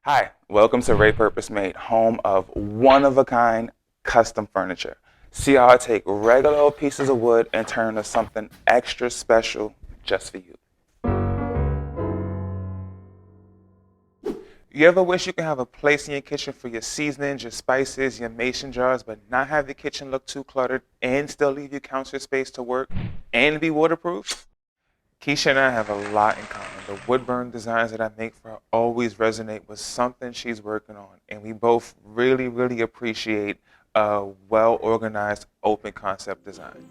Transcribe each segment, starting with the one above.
Hi, welcome to Ray Purpose Made, home of one-of-a-kind custom furniture. See how I take regular old pieces of wood and turn into something extra special just for you. You ever wish you could have a place in your kitchen for your seasonings, your spices, your mason jars, but not have the kitchen look too cluttered and still leave you counter space to work and be waterproof? Keisha and I have a lot in common. The wood burn designs that I make for her always resonate with something she's working on, and we both really appreciate a well-organized, open concept design.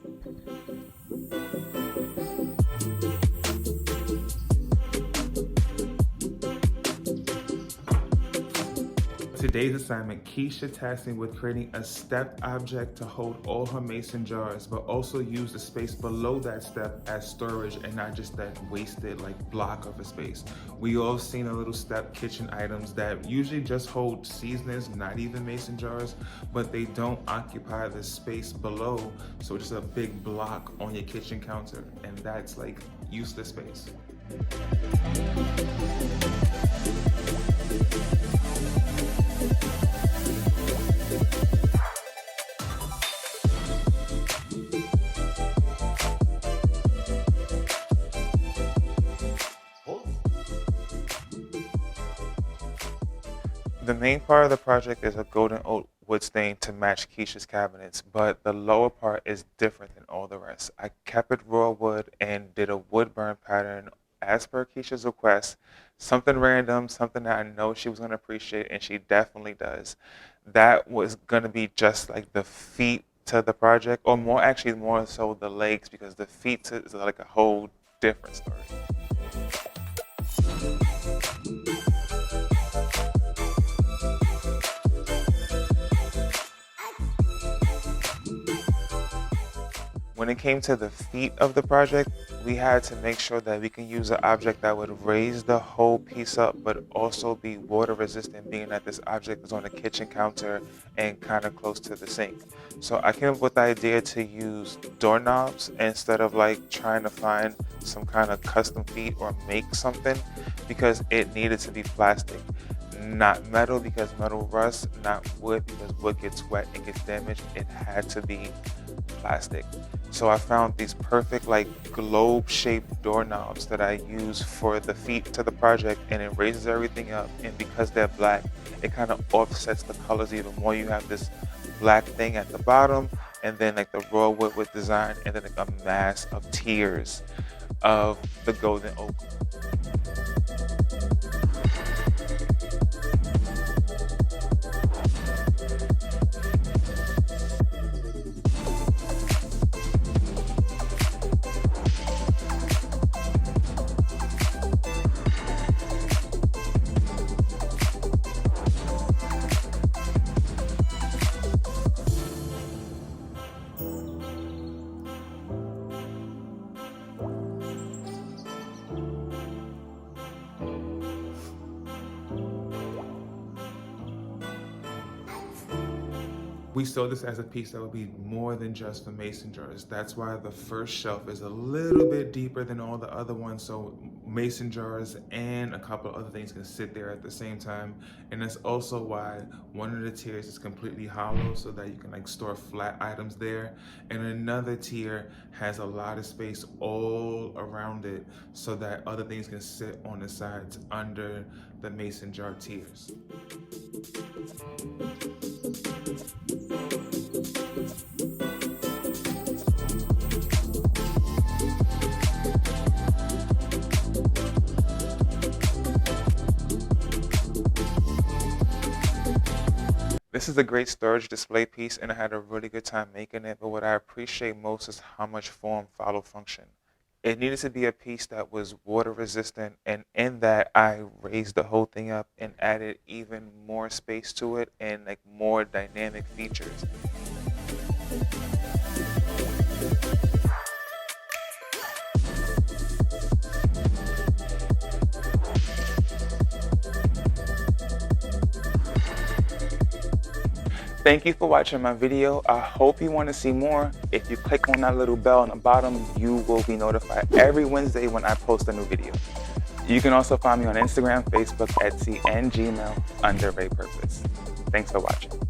Today's assignment, Keisha tasked me with creating a stepped object to hold all her mason jars, but also use the space below that step as storage and not just that wasted block of a space. We all seen a little step kitchen items that usually just hold seasonings, not even mason jars, but they don't occupy the space below, so it's just a big block on your kitchen counter, and that's like useless space. The main part of the project is a golden oak wood stain to match Keisha's cabinets, but the lower part is different than all the rest. I kept it raw wood and did a wood burn pattern as per Keisha's request. Something random, something that I know she was going to appreciate, and she definitely does. That was going to be just like the feet to the project, or more so the legs, because the feet is like a whole different story. When it came to the feet of the project, we had to make sure that we can use an object that would raise the whole piece up, but also be water resistant, being that this object is on a kitchen counter and kind of close to the sink. So I came up with the idea to use doorknobs instead of trying to find some kind of custom feet or make something, because it needed to be plastic. Not metal because metal rusts, not wood because wood gets wet and gets damaged. It had to be plastic. So I found these perfect globe-shaped doorknobs that I use for the feet to the project, and it raises everything up, and because they're black, it kind of offsets the colors even more. You have this black thing at the bottom, and then the raw wood with design, and then a mass of tiers of the golden oak. We saw this as a piece that would be more than just for mason jars. That's why the first shelf is a little bit deeper than all the other ones, so mason jars and a couple of other things can sit there at the same time. And that's also why one of the tiers is completely hollow, so that you can store flat items there. And another tier has a lot of space all around it, so that other things can sit on the sides under the mason jar tiers. This is a great storage display piece, and I had a really good time making it, but what I appreciate most is how much form followed function. It needed to be a piece that was water resistant, and in that I raised the whole thing up and added even more space to it and more dynamic features. Thank you for watching my video. I hope you want to see more. If you click on that little bell on the bottom, you will be notified every Wednesday when I post a new video. You can also find me on Instagram, Facebook, Etsy, and Gmail under Ray Purpose. Thanks for watching.